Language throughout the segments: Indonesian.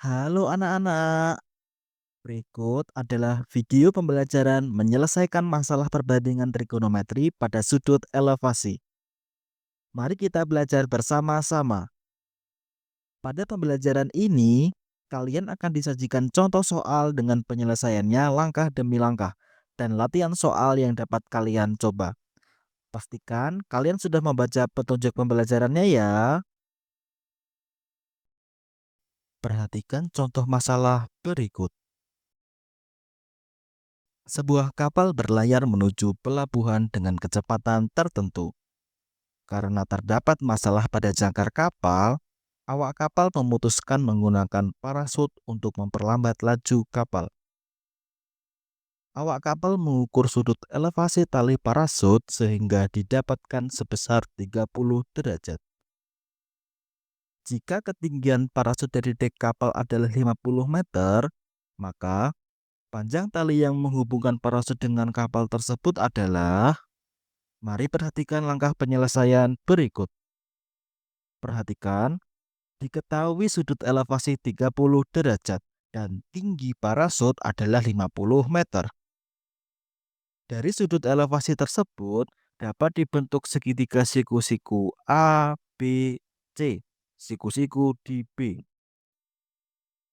Halo anak-anak, berikut adalah video pembelajaran menyelesaikan masalah perbandingan trigonometri pada sudut elevasi. Mari kita belajar bersama-sama. Pada pembelajaran ini, kalian akan disajikan contoh soal dengan penyelesaiannya langkah demi langkah dan latihan soal yang dapat kalian coba. Pastikan kalian sudah membaca petunjuk pembelajarannya ya. Perhatikan contoh masalah berikut. Sebuah kapal berlayar menuju pelabuhan dengan kecepatan tertentu. Karena terdapat masalah pada jangkar kapal, awak kapal memutuskan menggunakan parasut untuk memperlambat laju kapal. Awak kapal mengukur sudut elevasi tali parasut sehingga didapatkan sebesar 30 derajat. Jika ketinggian parasut dari dek kapal adalah 50 meter, maka panjang tali yang menghubungkan parasut dengan kapal tersebut adalah. Mari perhatikan langkah penyelesaian berikut. Perhatikan, diketahui sudut elevasi 30 derajat dan tinggi parasut adalah 50 meter. Dari sudut elevasi tersebut dapat dibentuk segitiga siku-siku A, B, C. Siku-siku di B.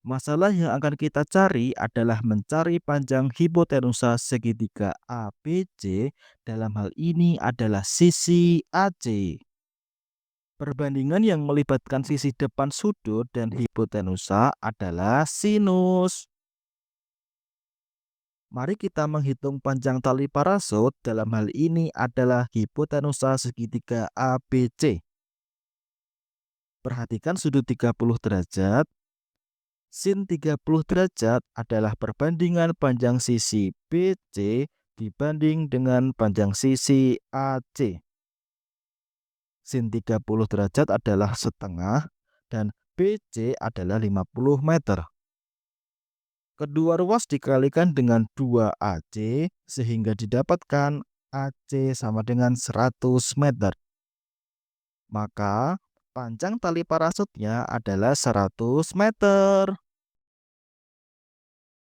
Masalah yang akan kita cari adalah mencari panjang hipotenusa segitiga ABC, dalam hal ini adalah sisi AC. Perbandingan yang melibatkan sisi depan sudut dan hipotenusa adalah sinus. Mari kita menghitung panjang tali parasut, dalam hal ini adalah hipotenusa segitiga ABC. Perhatikan sudut 30 derajat. Sin 30 derajat adalah perbandingan panjang sisi BC dibanding dengan panjang sisi AC. Sin 30 derajat adalah setengah dan BC adalah 50 meter. Kedua ruas dikalikan dengan 2AC sehingga didapatkan AC sama dengan 100 meter. Maka panjang tali parasutnya adalah 100 meter.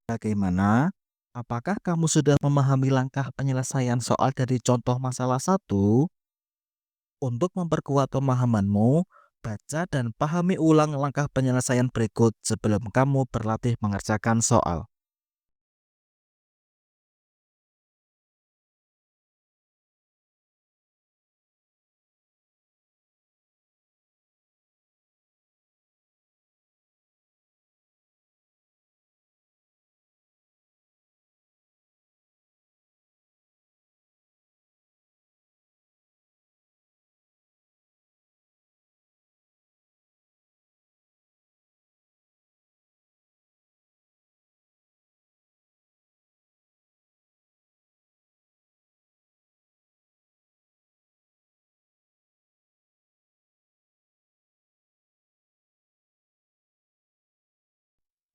Bagaimana? Apakah kamu sudah memahami langkah penyelesaian soal dari contoh masalah 1? Untuk memperkuat pemahamanmu, baca dan pahami ulang langkah penyelesaian berikut sebelum kamu berlatih mengerjakan soal.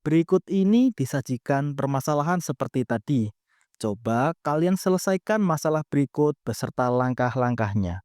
Berikut ini disajikan permasalahan seperti tadi. Coba kalian selesaikan masalah berikut beserta langkah-langkahnya.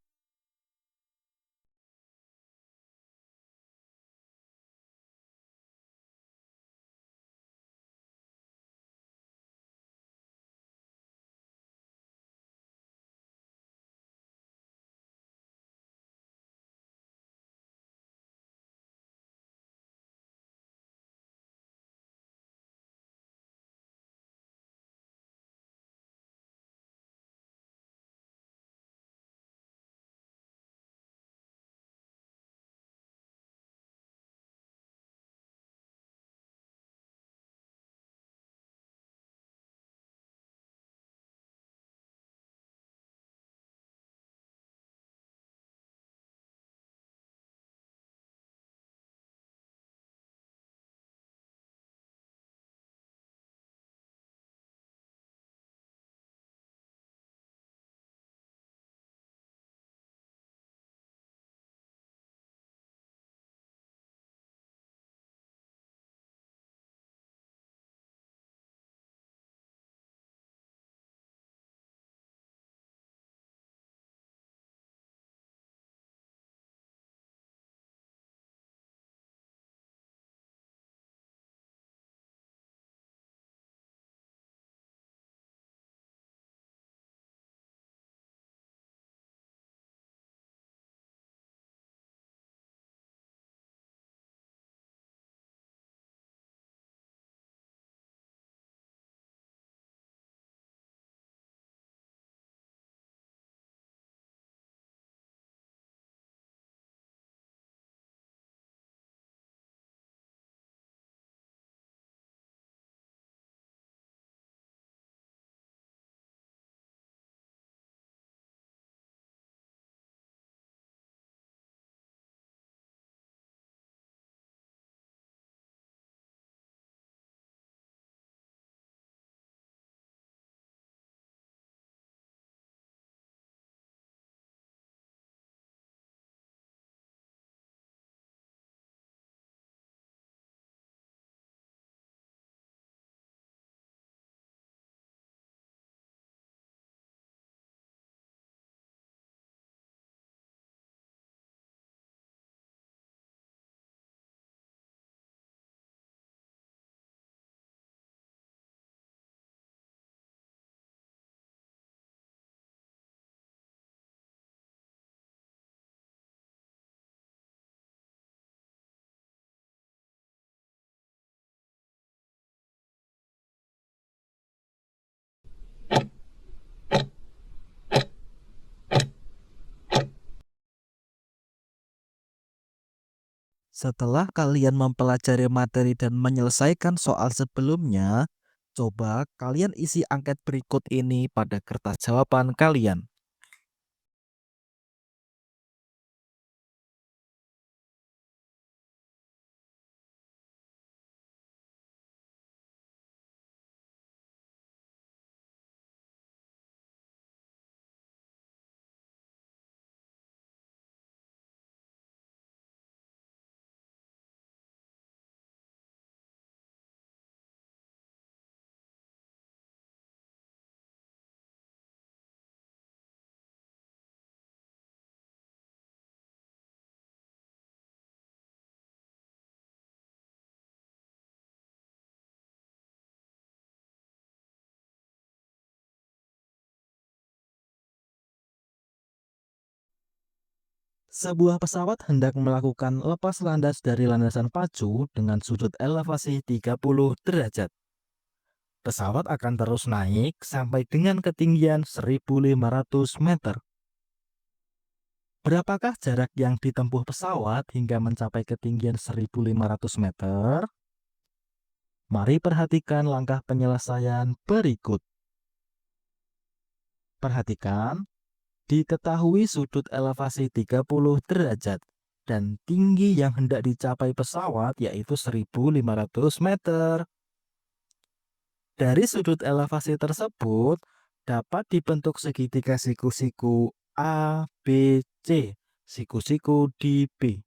Setelah kalian mempelajari materi dan menyelesaikan soal sebelumnya, coba kalian isi angket berikut ini pada kertas jawaban kalian. Sebuah pesawat hendak melakukan lepas landas dari landasan pacu dengan sudut elevasi 30 derajat. Pesawat akan terus naik sampai dengan ketinggian 1.500 meter. Berapakah jarak yang ditempuh pesawat hingga mencapai ketinggian 1.500 meter? Mari perhatikan langkah penyelesaian berikut. Perhatikan, diketahui sudut elevasi 30 derajat dan tinggi yang hendak dicapai pesawat yaitu 1.500 meter. Dari sudut elevasi tersebut dapat dibentuk segitiga siku-siku A, B, C. Siku-siku di B.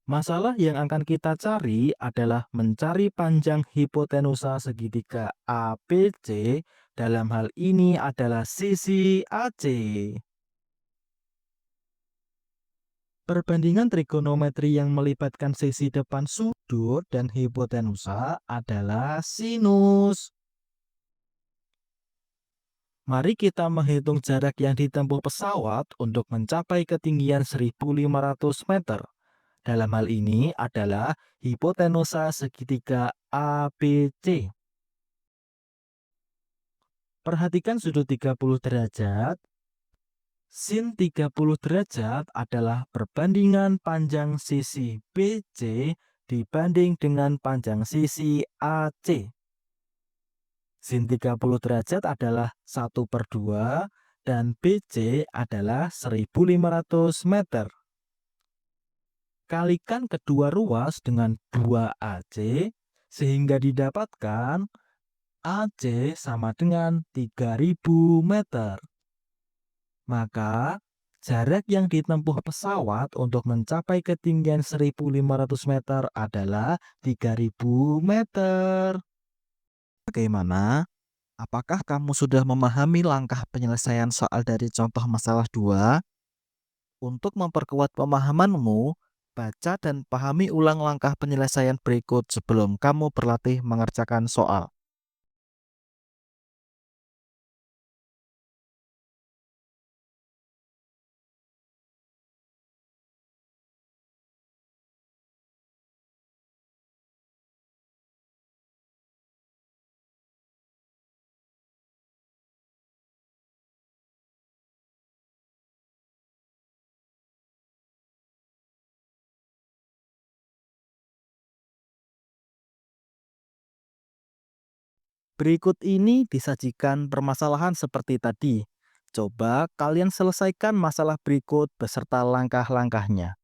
Masalah yang akan kita cari adalah mencari panjang hipotenusa segitiga ABC. Dalam hal ini adalah sisi AC. Perbandingan trigonometri yang melibatkan sisi depan sudut dan hipotenusa adalah sinus. Mari kita menghitung jarak yang ditempuh pesawat untuk mencapai ketinggian 1.500 meter. Dalam hal ini adalah hipotenusa segitiga ABC. Perhatikan sudut 30 derajat. Sin 30 derajat adalah perbandingan panjang sisi BC dibanding dengan panjang sisi AC. Sin 30 derajat adalah 1/2 dan BC adalah 1.500 meter. Kalikan kedua ruas dengan 2AC sehingga didapatkan AC sama dengan 3.000 meter. Maka jarak yang ditempuh pesawat untuk mencapai ketinggian 1.500 meter adalah 3.000 meter. Bagaimana? Apakah kamu sudah memahami langkah penyelesaian soal dari contoh masalah 2? Untuk memperkuat pemahamanmu, baca dan pahami ulang langkah penyelesaian berikut sebelum kamu berlatih mengerjakan soal. Berikut ini disajikan permasalahan seperti tadi. Coba kalian selesaikan masalah berikut beserta langkah-langkahnya.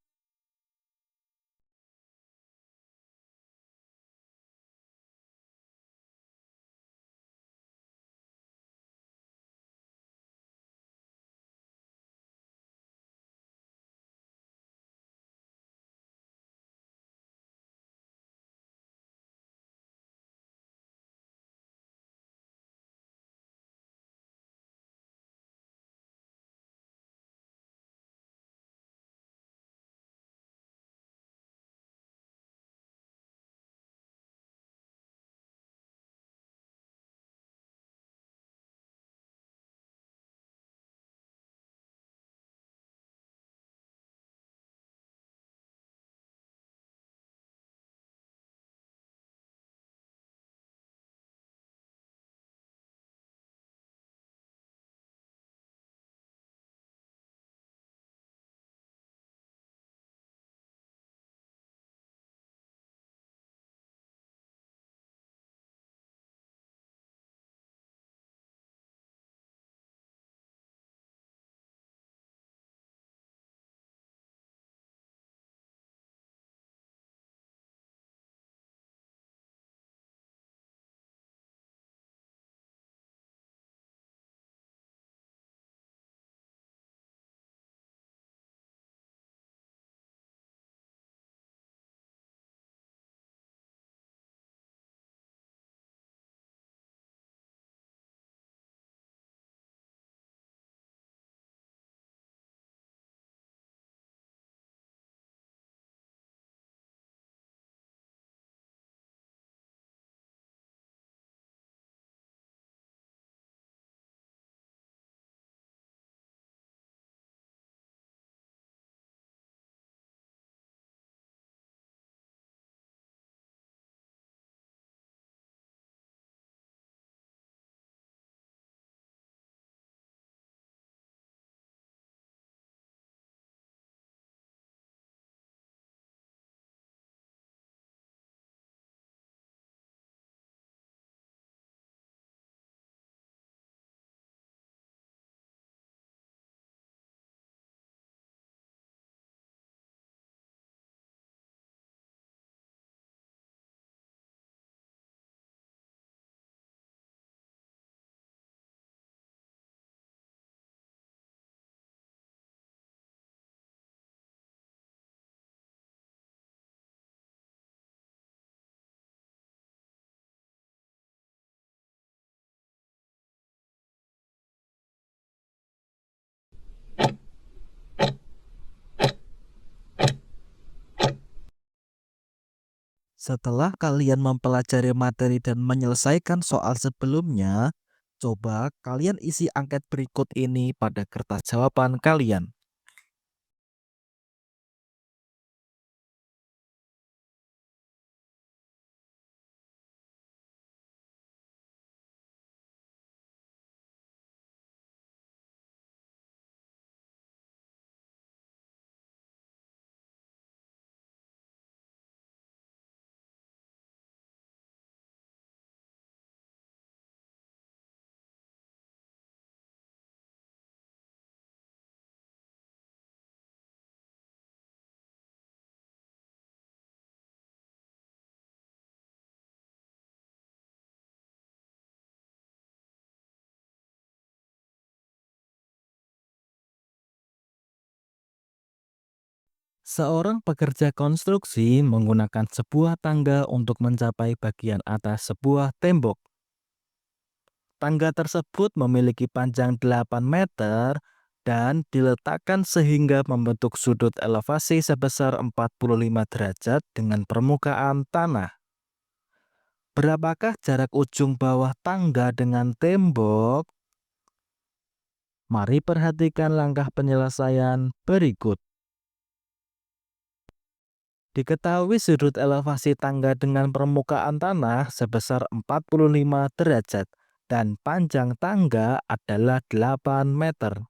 Setelah kalian mempelajari materi dan menyelesaikan soal sebelumnya, coba kalian isi angket berikut ini pada kertas jawaban kalian. Seorang pekerja konstruksi menggunakan sebuah tangga untuk mencapai bagian atas sebuah tembok. Tangga tersebut memiliki panjang 8 meter dan diletakkan sehingga membentuk sudut elevasi sebesar 45 derajat dengan permukaan tanah. Berapakah jarak ujung bawah tangga dengan tembok? Mari perhatikan langkah penyelesaian berikut. Diketahui sudut elevasi tangga dengan permukaan tanah sebesar 45 derajat dan panjang tangga adalah 8 meter.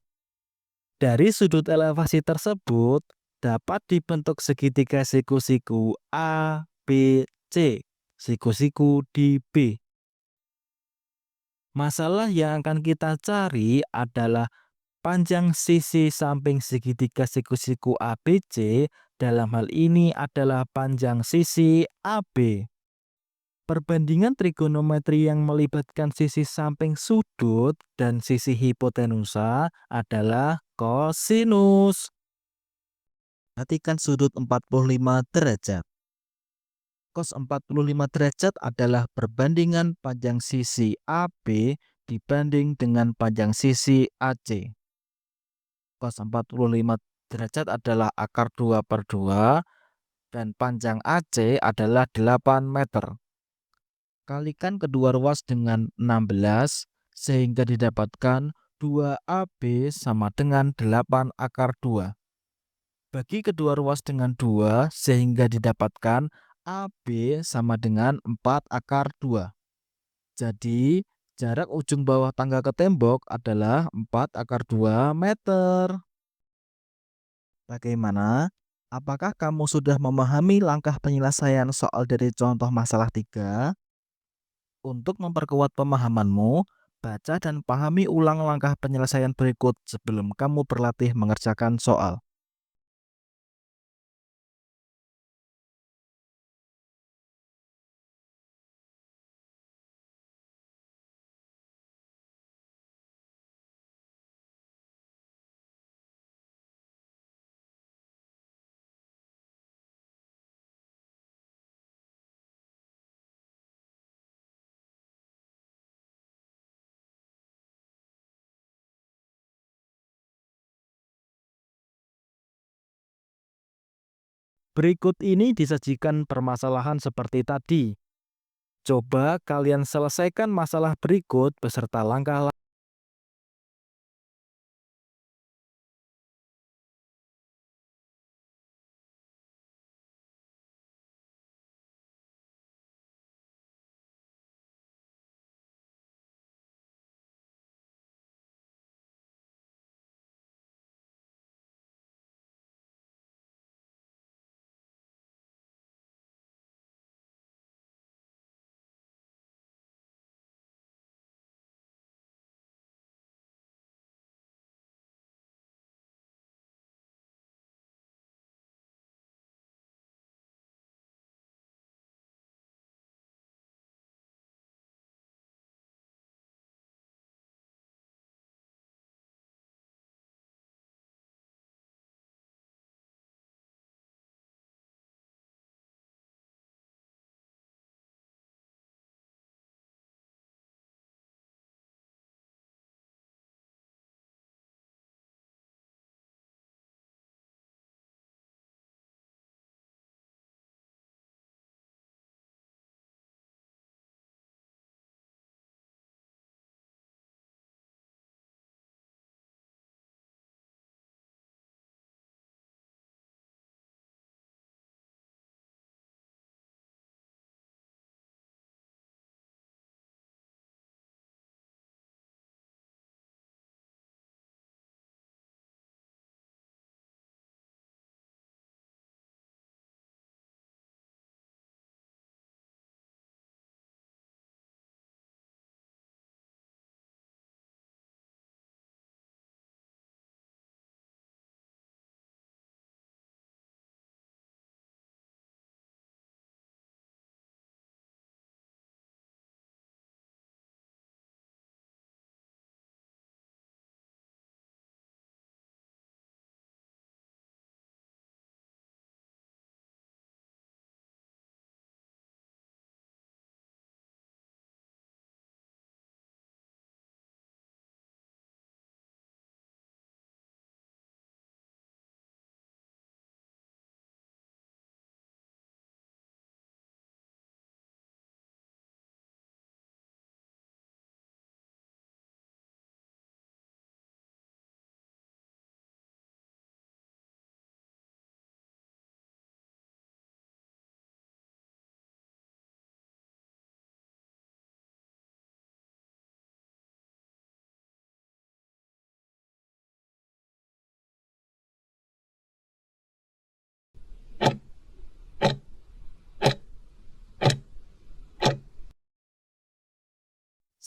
Dari sudut elevasi tersebut dapat dibentuk segitiga siku-siku A, B, C. Siku-siku di B. Masalah yang akan kita cari adalah panjang sisi samping segitiga siku-siku ABC, dalam hal ini adalah panjang sisi AB. Perbandingan trigonometri yang melibatkan sisi samping sudut dan sisi hipotenusa adalah kosinus. Perhatikan sudut 45 derajat. Cos 45 derajat adalah perbandingan panjang sisi AB dibanding dengan panjang sisi AC. Cos 45 derajat adalah akar 2/2 dan panjang AC adalah 8 meter. Kalikan kedua ruas dengan 16 sehingga didapatkan 2AB sama dengan 8 akar 2. Bagi kedua ruas dengan 2 sehingga didapatkan AB sama dengan 4 akar 2. Jadi, jarak ujung bawah tangga ke tembok adalah 4 akar 2 meter. Bagaimana? Apakah kamu sudah memahami langkah penyelesaian soal dari contoh masalah 3? Untuk memperkuat pemahamanmu, baca dan pahami ulang langkah penyelesaian berikut sebelum kamu berlatih mengerjakan soal. Berikut ini disajikan permasalahan seperti tadi. Coba kalian selesaikan masalah berikut beserta langkah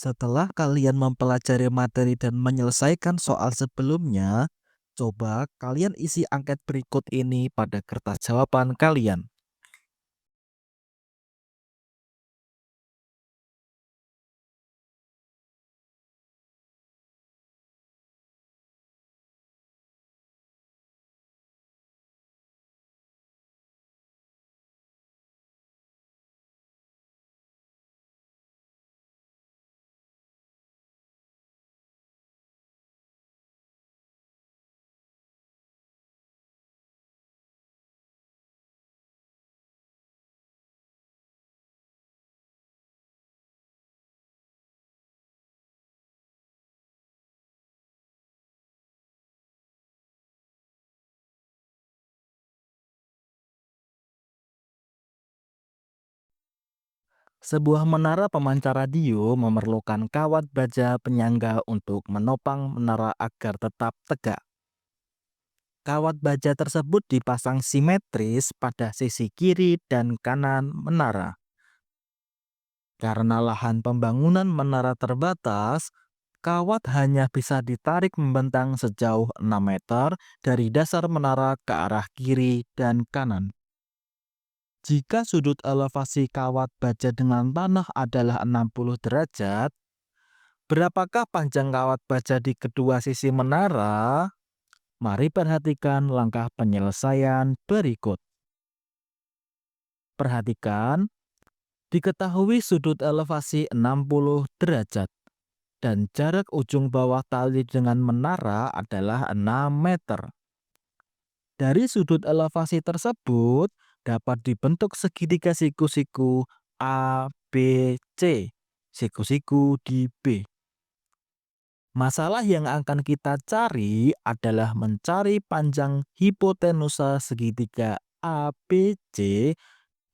Setelah kalian mempelajari materi dan menyelesaikan soal sebelumnya, coba kalian isi angket berikut ini pada kertas jawaban kalian. Sebuah menara pemancar radio memerlukan kawat baja penyangga untuk menopang menara agar tetap tegak. Kawat baja tersebut dipasang simetris pada sisi kiri dan kanan menara. Karena lahan pembangunan menara terbatas, kawat hanya bisa ditarik membentang sejauh 6 meter dari dasar menara ke arah kiri dan kanan. Jika sudut elevasi kawat baja dengan tanah adalah 60 derajat, berapakah panjang kawat baja di kedua sisi menara? Mari perhatikan langkah penyelesaian berikut. Perhatikan, diketahui sudut elevasi 60 derajat dan jarak ujung bawah tali dengan menara adalah 6 meter. Dari sudut elevasi tersebut dapat dibentuk segitiga siku-siku A, B, C. Siku-siku di B. Masalah yang akan kita cari adalah mencari panjang hipotenusa segitiga ABC,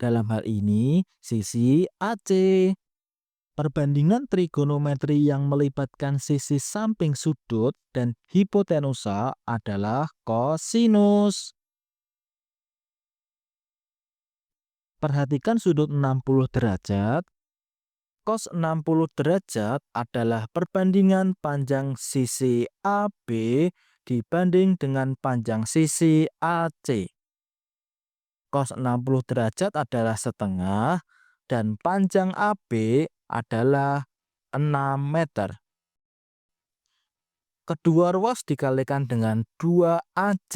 dalam hal ini sisi AC. Perbandingan trigonometri yang melibatkan sisi samping sudut dan hipotenusa adalah kosinus. Perhatikan sudut 60 derajat. Cos 60 derajat adalah perbandingan panjang sisi AB dibanding dengan panjang sisi AC. Cos 60 derajat adalah setengah dan panjang AB adalah 6 meter. Kedua ruas dikalikan dengan 2AC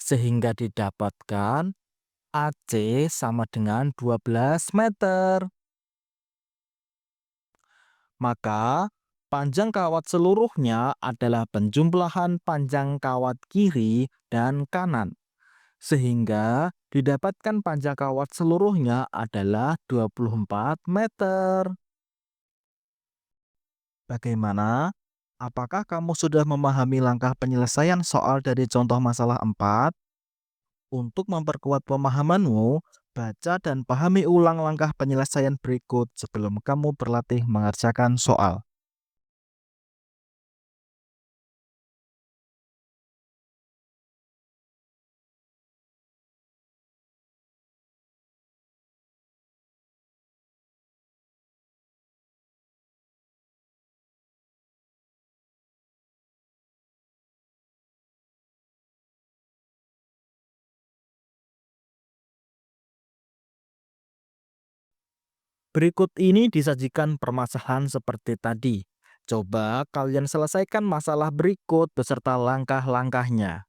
sehingga didapatkan AC sama dengan 12 meter. Maka panjang kawat seluruhnya adalah penjumlahan panjang kawat kiri dan kanan. Sehingga didapatkan panjang kawat seluruhnya adalah 24 meter. Bagaimana? Apakah kamu sudah memahami langkah penyelesaian soal dari contoh masalah 4? Untuk memperkuat pemahamanmu, baca dan pahami ulang langkah penyelesaian berikut sebelum kamu berlatih mengerjakan soal. Berikut ini disajikan permasalahan seperti tadi. Coba kalian selesaikan masalah berikut beserta langkah-langkahnya.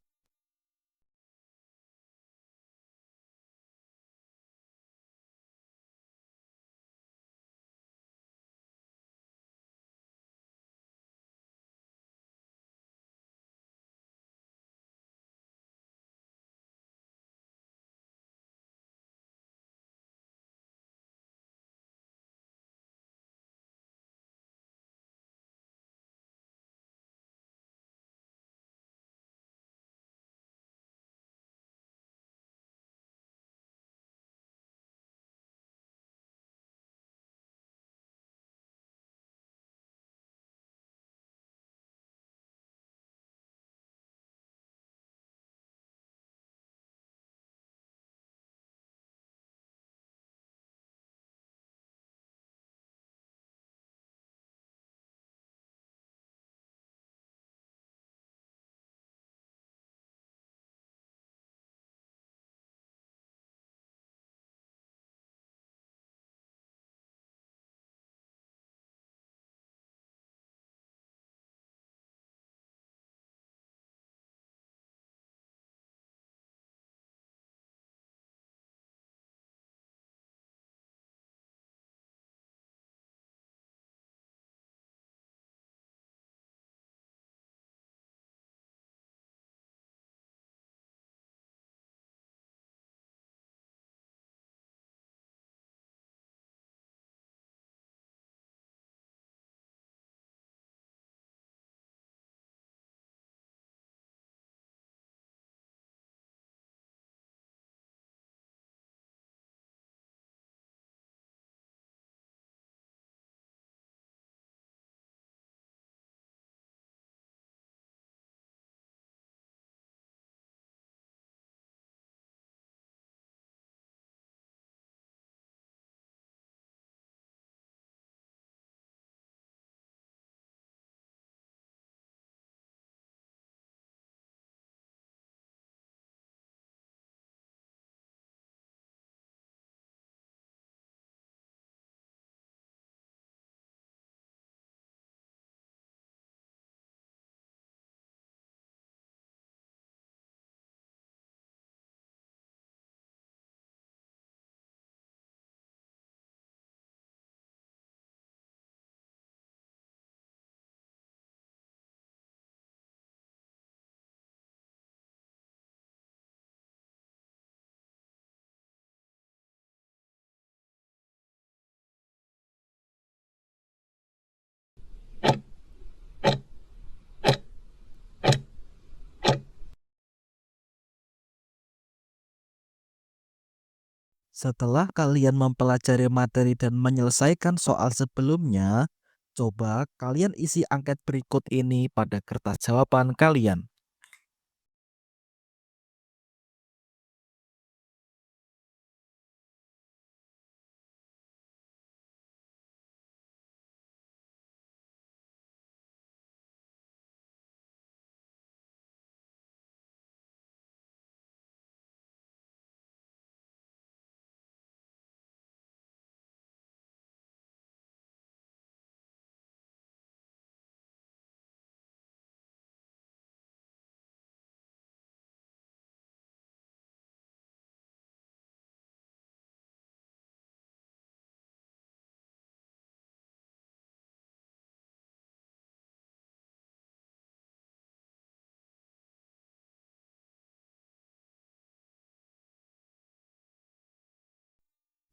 Setelah kalian mempelajari materi dan menyelesaikan soal sebelumnya, coba kalian isi angket berikut ini pada kertas jawaban kalian.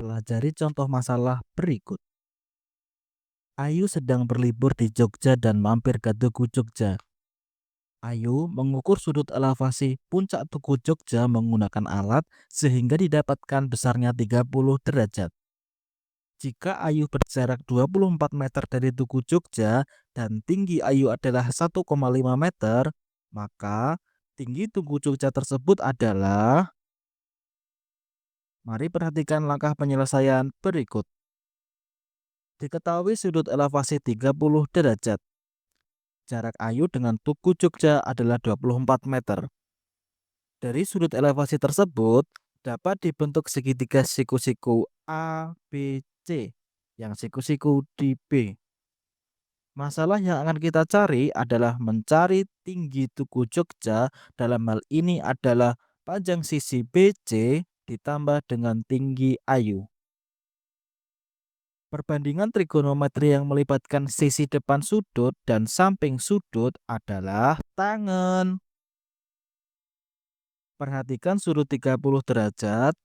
Pelajari contoh masalah berikut. Ayu sedang berlibur di Jogja dan mampir ke Tugu Jogja. Ayu mengukur sudut elevasi puncak Tugu Jogja menggunakan alat sehingga didapatkan besarnya 30 derajat. Jika Ayu berjarak 24 meter dari Tugu Jogja dan tinggi Ayu adalah 1,5 meter, maka tinggi Tugu Jogja tersebut adalah. Mari perhatikan langkah penyelesaian berikut. Diketahui sudut elevasi 30 derajat. Jarak Ayu dengan Tugu Jogja adalah 24 meter. Dari sudut elevasi tersebut, dapat dibentuk segitiga siku-siku A, B, C, yang siku-siku di B. Masalah yang akan kita cari adalah mencari tinggi Tugu Jogja, dalam hal ini adalah panjang sisi BC ditambah dengan tinggi Ayu. Perbandingan trigonometri yang melibatkan sisi depan sudut dan samping sudut adalah tangen. Perhatikan sudut 30 derajat.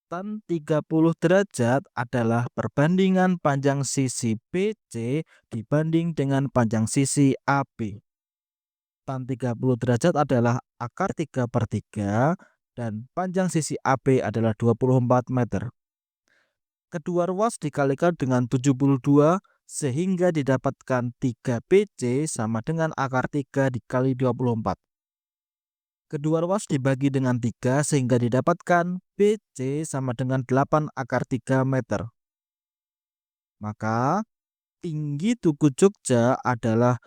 Tan 30 derajat adalah perbandingan panjang sisi BC dibanding dengan panjang sisi AB. Tan 30 derajat adalah akar 3/3 dan panjang sisi AB adalah 24 meter. Kedua ruas dikalikan dengan 72 sehingga didapatkan 3BC sama dengan akar 3 dikali 24. Kedua ruas dibagi dengan 3 sehingga didapatkan BC sama dengan 8 akar 3 meter. Maka tinggi Tugu Jogja adalah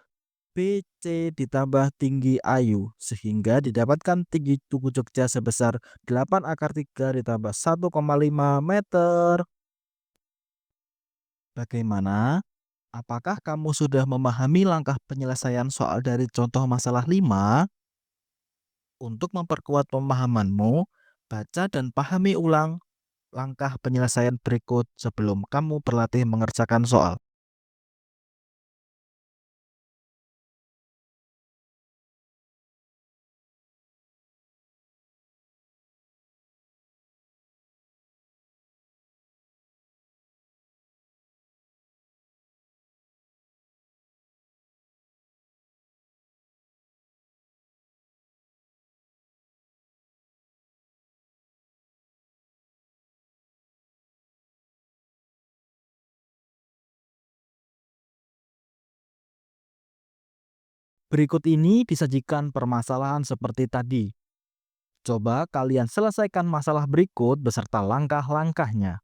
BC ditambah tinggi Ayu sehingga didapatkan tinggi Tugu Jogja sebesar 8 akar 3 ditambah 1,5 meter. Bagaimana? Apakah kamu sudah memahami langkah penyelesaian soal dari contoh masalah 5? Untuk memperkuat pemahamanmu, baca dan pahami ulang langkah penyelesaian berikut sebelum kamu berlatih mengerjakan soal. Berikut ini disajikan permasalahan seperti tadi. Coba kalian selesaikan masalah berikut beserta langkah-langkahnya.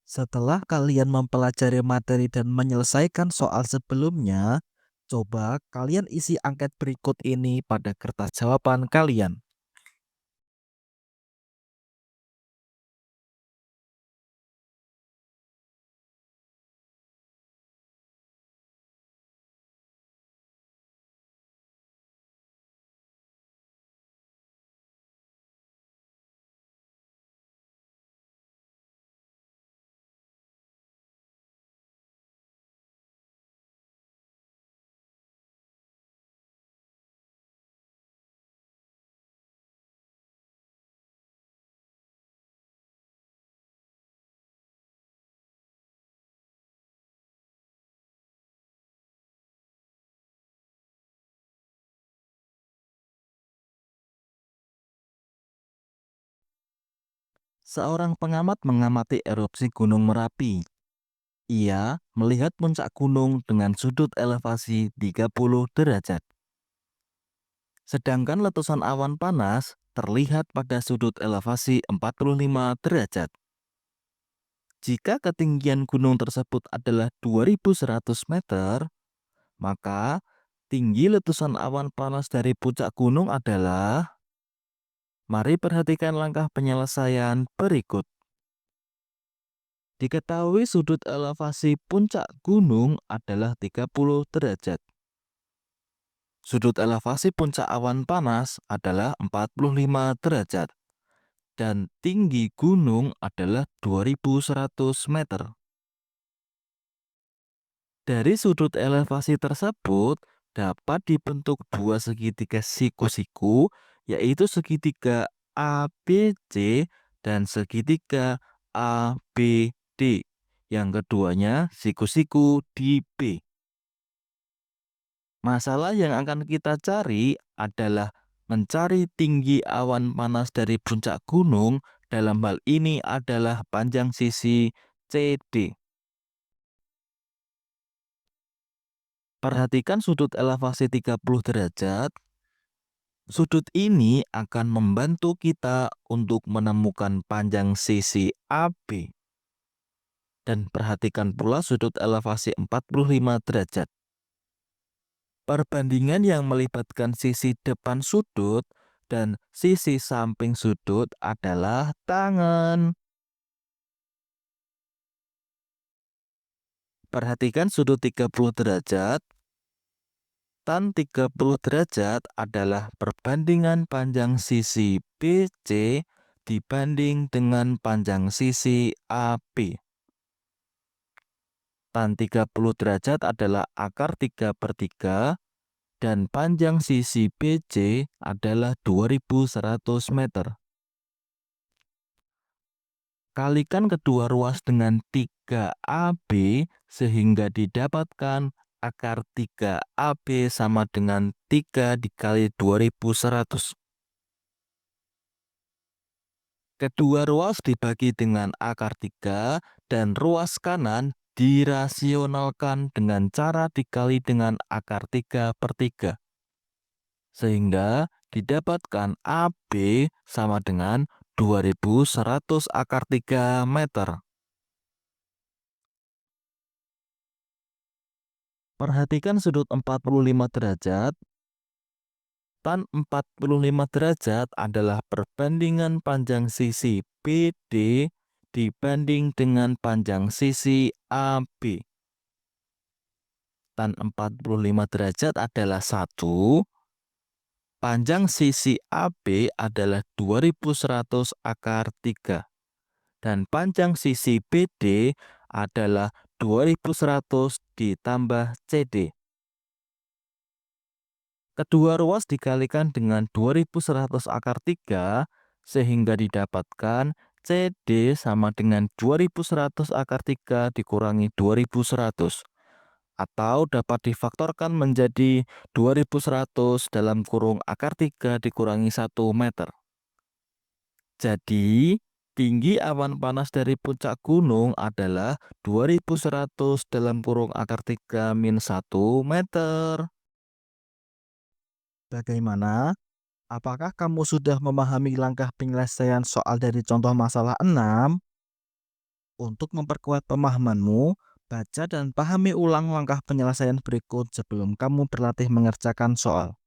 Setelah kalian mempelajari materi dan menyelesaikan soal sebelumnya, coba kalian isi angket berikut ini pada kertas jawaban kalian. Seorang pengamat mengamati erupsi Gunung Merapi. Ia melihat puncak gunung dengan sudut elevasi 30 derajat. Sedangkan letusan awan panas terlihat pada sudut elevasi 45 derajat. Jika ketinggian gunung tersebut adalah 2100 meter, maka tinggi letusan awan panas dari puncak gunung adalah. Mari perhatikan langkah penyelesaian berikut. Diketahui sudut elevasi puncak gunung adalah 30 derajat. Sudut elevasi puncak awan panas adalah 45 derajat. Dan tinggi gunung adalah 2100 meter. Dari sudut elevasi tersebut dapat dibentuk dua segitiga siku-siku, yaitu segitiga ABC dan segitiga ABD. Yang keduanya siku-siku di B. Masalah yang akan kita cari adalah mencari tinggi awan panas dari puncak gunung. Dalam hal ini adalah panjang sisi CD. Perhatikan sudut elevasi 30 derajat. Sudut ini akan membantu kita untuk menemukan panjang sisi AB. Dan perhatikan pula sudut elevasi 45 derajat. Perbandingan yang melibatkan sisi depan sudut dan sisi samping sudut adalah tangen. Perhatikan sudut 30 derajat. Tan 30 derajat adalah perbandingan panjang sisi BC dibanding dengan panjang sisi AB. Tan 30 derajat adalah akar 3/3 dan panjang sisi BC adalah 2100 meter. Kalikan kedua ruas dengan 3AB sehingga didapatkan akar 3AB sama dengan 3 dikali 2100. Kedua ruas dibagi dengan akar 3 dan ruas kanan dirasionalkan dengan cara dikali dengan akar 3/3. Sehingga didapatkan AB sama dengan 2100 akar 3 meter. Perhatikan sudut 45 derajat. Tan 45 derajat adalah perbandingan panjang sisi BD dibanding dengan panjang sisi AB. Tan 45 derajat adalah 1. Panjang sisi AB adalah 2100 akar 3. Dan panjang sisi BD adalah 2100 ditambah CD. Kedua ruas dikalikan dengan 2100 akar 3 sehingga didapatkan CD sama dengan 2100 akar 3 dikurangi 2100. Atau dapat difaktorkan menjadi 2100 dalam kurung akar 3 dikurangi 1 meter. Jadi, tinggi awan panas dari puncak gunung adalah 2100 dalam kurung akar 3 min 1 meter. Bagaimana? Apakah kamu sudah memahami langkah penyelesaian soal dari contoh masalah 6? Untuk memperkuat pemahamanmu, baca dan pahami ulang langkah penyelesaian berikut sebelum kamu berlatih mengerjakan soal.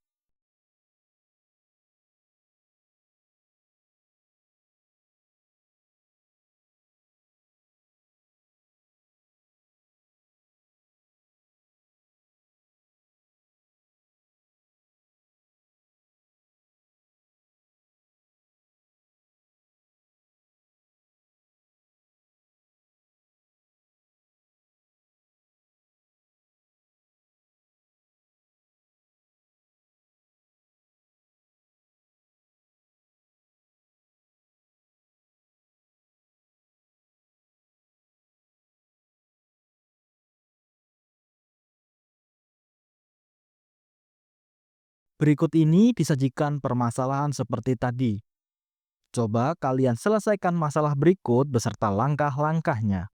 Berikut ini disajikan permasalahan seperti tadi. Coba kalian selesaikan masalah berikut beserta langkah-langkahnya.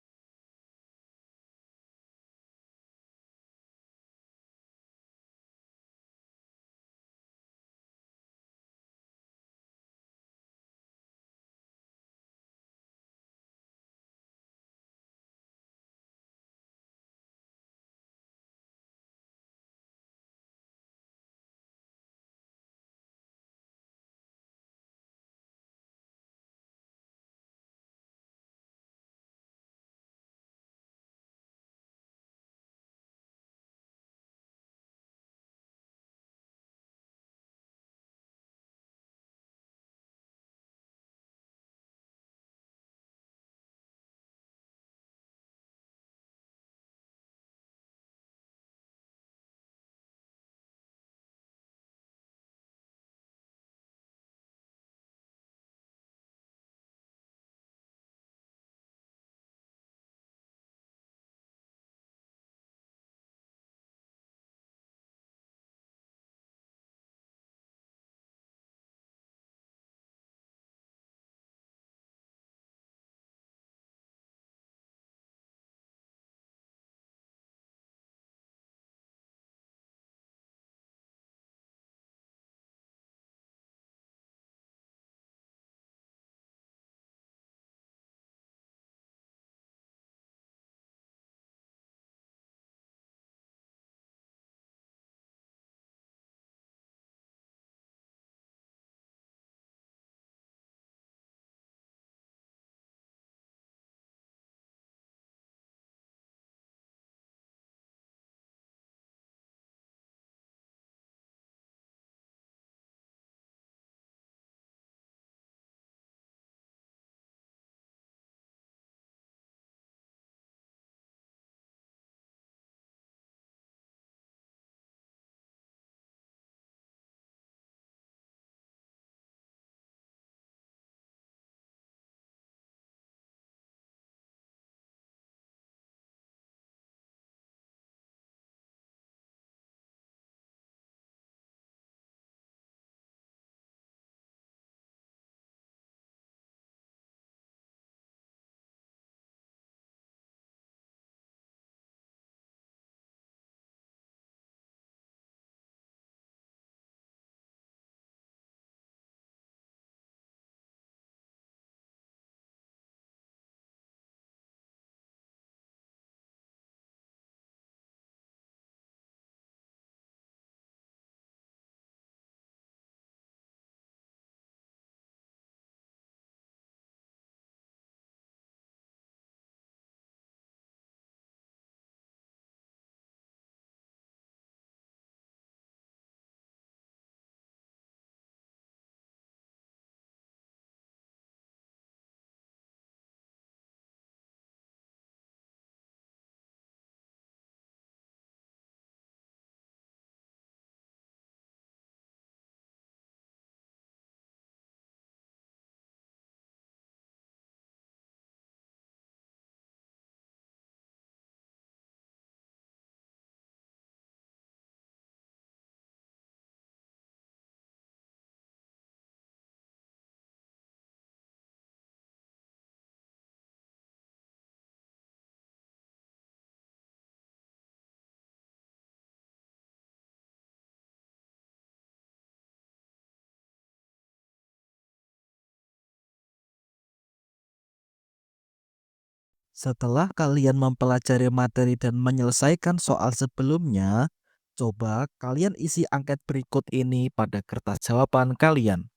Setelah kalian mempelajari materi dan menyelesaikan soal sebelumnya, coba kalian isi angket berikut ini pada kertas jawaban kalian.